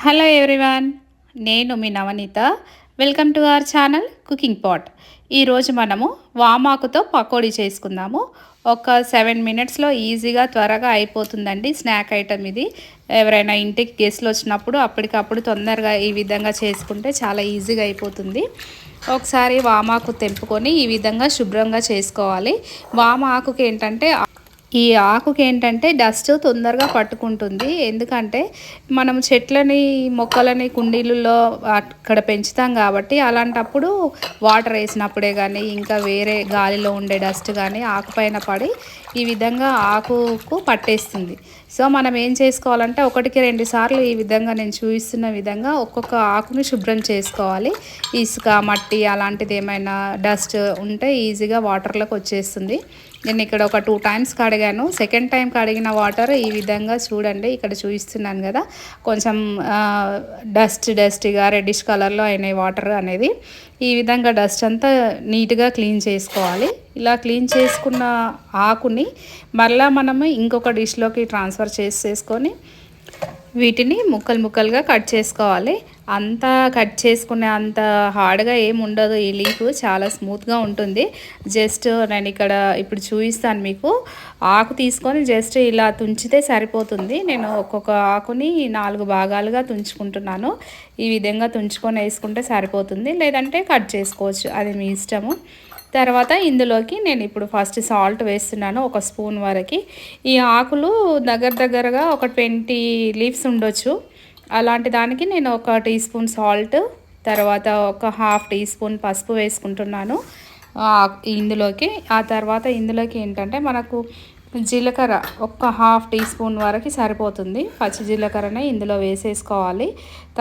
Hello everyone, నేను మీ Navaneetha. Welcome to our channel cooking pot. ఈరోజు మనము వామాకుతో పకోడీ చేసుకుందాము. ఒక 7 మినిట్స్లో ఈజీగా త్వరగా అయిపోతుందండి. స్నాక్ ఐటమ్ ఇది. ఎవరైనా ఇంటికి గెస్ట్లు వచ్చినప్పుడు అప్పటికప్పుడు తొందరగా ఈ విధంగా చేసుకుంటే చాలా ఈజీగా అయిపోతుంది. ఒకసారి వామాకు తెంపుకొని ఈ విధంగా శుభ్రంగా చేసుకోవాలి. వామాకుకి ఏంటంటే ఈ ఆకుకి ఏంటంటే డస్ట్ తొందరగా పట్టుకుంటుంది. ఎందుకంటే మనం చెట్లని మొక్కలని కుండీలలో అక్కడ పెంచుతాం కాబట్టి అలాంటప్పుడు వాటర్ వేసినప్పుడే కానీ ఇంకా వేరే గాలిలో ఉండే డస్ట్ కానీ ఆకుపైన పడి ఈ విధంగా ఆకుకు పట్టేస్తుంది. సో మనం ఏం చేసుకోవాలంటే 1-2 సార్లు ఈ విధంగా నేను చూపిస్తున్న విధంగా ఒక్కొక్క ఆకుని శుభ్రం చేసుకోవాలి. ఇసుక మట్టి అలాంటిది ఏమైనా డస్ట్ ఉంటే ఈజీగా వాటర్లోకి వచ్చేస్తుంది. నేను ఇక్కడ ఒక 2 టైమ్స్ కడిగాను. సెకండ్ టైం కడిగిన వాటర్ ఈ విధంగా చూడండి, ఇక్కడ చూపిస్తున్నాను కదా, కొంచెం డస్ట్గా రెడ్డిష్ కలర్లో అయినాయి వాటర్ అనేది. ఈ విధంగా డస్ట్ అంతా నీట్గా క్లీన్ చేసుకోవాలి. ఇలా క్లీన్ చేసుకున్న ఆకుని మళ్ళీ మనము ఇంకొక డిష్లోకి ట్రాన్స్ఫర్ చేసేసుకొని వీటిని ముక్కలుగా కట్ చేసుకోవాలి. అంతా కట్ చేసుకునే అంత హార్డ్గా ఏమి ఉండదు. ఈ లీఫ్ చాలా స్మూత్గా ఉంటుంది. జస్ట్ నేను ఇక్కడ ఇప్పుడు చూపిస్తాను మీకు. ఆకు తీసుకొని జస్ట్ ఇలా తుంచితే సరిపోతుంది. నేను ఒక్కొక్క ఆకుని 4 భాగాలుగా తుంచుకుంటున్నాను. ఈ విధంగా తుంచుకొని వేసుకుంటే సరిపోతుంది, లేదంటే కట్ చేసుకోవచ్చు, అది మీ ఇష్టము. తర్వాత ఇందులోకి నేను ఇప్పుడు ఫస్ట్ సాల్ట్ వేస్తున్నాను, 1 స్పూన్ వరకు. ఈ ఆకులు దగ్గరగా ఒక 20 లీవ్స్ ఉండొచ్చు. అలాంటి దానికి నేను 1 టీ స్పూన్ సాల్ట్, తర్వాత ఒక 1/2 టీ స్పూన్ పసుపు వేసుకుంటున్నాను ఇందులోకి. ఆ తర్వాత ఇందులోకి ఏంటంటే మనకు జీలకర్ర 1/2 టీ స్పూన్ వరకు సరిపోతుంది. పచ్చి జీలకర్రనే ఇందులో వేసేసుకోవాలి.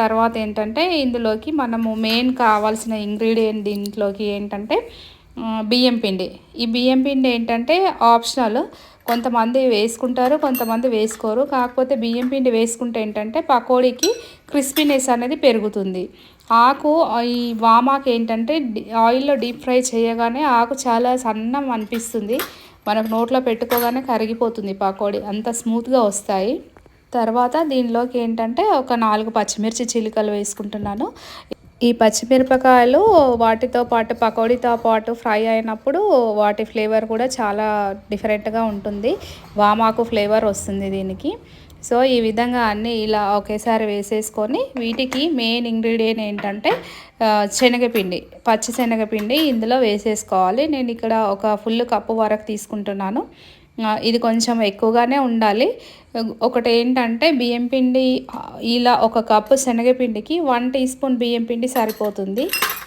తర్వాత ఏంటంటే ఇందులోకి మనము మెయిన్ కావాల్సిన ఇంగ్రీడియంట్ దీంట్లోకి ఏంటంటే బియ్యం పిండి. ఈ బియ్యం పిండి ఏంటంటే ఆప్షనల్. కొంతమంది వేసుకుంటారు, కొంతమంది వేసుకోరు. కాకపోతే బియ్యం పిండి వేసుకుంటే ఏంటంటే పకోడీకి క్రిస్పీనెస్ అనేది పెరుగుతుంది. ఆకు ఈ వామాకు ఏంటంటే ఆయిల్లో డీప్ ఫ్రై చేయగానే ఆకు చాలా సన్నం అనిపిస్తుంది. మనకు నోట్లో పెట్టుకోగానే కరిగిపోతుంది పకోడీ, అంత స్మూత్గా వస్తాయి. తర్వాత దీనిలోకి ఏంటంటే ఒక 4 పచ్చిమిర్చి చిలుకలు వేసుకుంటున్నాను. ఈ పచ్చిమిరపకాయలు వాటితో పాటు పకోడీతో పాటు ఫ్రై అయినప్పుడు వాటి ఫ్లేవర్ కూడా చాలా డిఫరెంట్గా ఉంటుంది. వామాకు ఫ్లేవర్ వస్తుంది దీనికి. సో ఈ విధంగా అన్నీ ఇలా ఒకేసారి వేసేసుకొని వీటికి మెయిన్ ఇంగ్రీడియంట్ ఏంటంటే శనగపిండి, పచ్చి శనగపిండి ఇందులో వేసేసుకోవాలి. నేను ఇక్కడ ఒక ఫుల్ కప్పు వరకు తీసుకుంటున్నాను. ఇది కొంచెం ఎక్కువగానే ఉండాలి. ఒకటి ఏంటంటే బియ్యం పిండి ఇలా 1 కప్పు శనగపిండికి 1 టీ స్పూన్ బియ్యం పిండి సరిపోతుంది.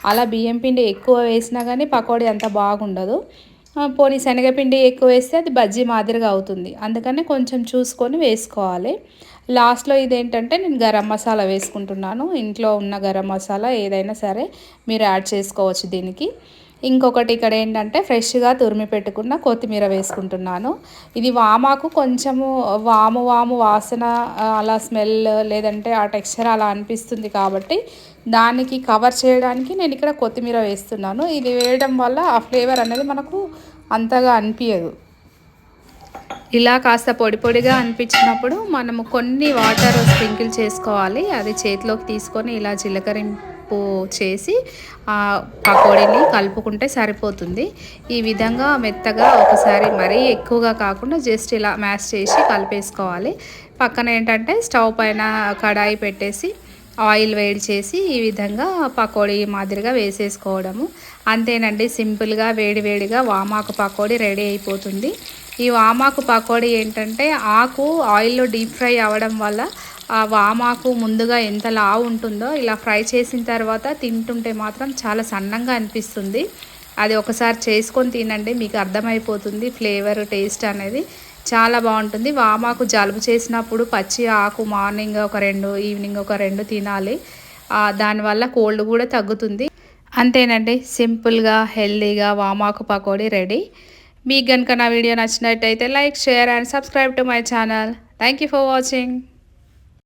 అలా బియ్యం పిండి ఎక్కువ వేసినా కానీ పకోడీ అంత బాగుండదు. పోనీ శనగపిండి ఎక్కువ వేస్తే అది బజ్జీ మాదిరిగా అవుతుంది. అందుకని కొంచెం చూసుకొని వేసుకోవాలి. లాస్ట్లో ఇదేంటంటే నేను గరం మసాలా వేసుకుంటున్నాను. ఇంట్లో ఉన్న గరం మసాలా ఏదైనా సరే మీరు యాడ్ చేసుకోవచ్చు దీనికి. ఇంకొకటి ఇక్కడ ఏంటంటే ఫ్రెష్గా తురిమి పెట్టుకున్న కొత్తిమీర వేసుకుంటున్నాను. ఇది వామాకు కొంచెము వాము వాసన అలా స్మెల్ లేదంటే ఆ టెక్స్చర్ అలా అనిపిస్తుంది కాబట్టి దానికి కవర్ చేయడానికి నేను ఇక్కడ కొత్తిమీర వేస్తున్నాను. ఇది వేయడం వల్ల ఆ ఫ్లేవర్ అనేది మనకు అంతగా అనిపించదు. ఇలా కాస్త పొడిగా అనిపించినప్పుడు మనము కొన్ని వాటర్ స్ప్రింకిల్ చేసుకోవాలి. అది చేతిలోకి తీసుకొని ఇలా జీలకరింపు చేసి పకోడీని కలుపుకుంటే సరిపోతుంది. ఈ విధంగా మెత్తగా ఒకసారి మరీ ఎక్కువగా కాకుండా జస్ట్ ఇలా మ్యాష్ చేసి కలిపేసుకోవాలి. పక్కన ఏంటంటే స్టవ్ పైన కడాయి పెట్టేసి ఆయిల్ వేడి చేసి ఈ విధంగా పకోడీ మాదిరిగా వేసేసుకోవడము. అంతేనండి, సింపుల్గా వేడిగా వామాకు పకోడీ రెడీ అయిపోతుంది. ఈ వామాకు పకోడీ ఏంటంటే ఆకు ఆయిల్లో డీప్ ఫ్రై అవ్వడం వల్ల ఆ వామాకు ముందుగా ఎంత లావు ఉంటుందో ఇలా ఫ్రై చేసిన తర్వాత తింటుంటే మాత్రం చాలా సన్నంగా అనిపిస్తుంది. అది ఒకసారి చేసుకొని తినండి, మీకు అర్థమైపోతుంది ఫ్లేవర్ టేస్ట్ అనేది చాలా బాగుంటుంది. వామాకు జలుబు చేసినప్పుడు పచ్చి ఆకు మార్నింగ్ ఒక 2, ఈవినింగ్ ఒక 2 తినాలి. దానివల్ల కోల్డ్ కూడా తగ్గుతుంది. అంతేనండి, సింపుల్గా హెల్దీగా వామాకు పకోడీ రెడీ. మీకు కనుక నా వీడియో నచ్చినట్టయితే like, share and subscribe to my channel. Thank you for watching.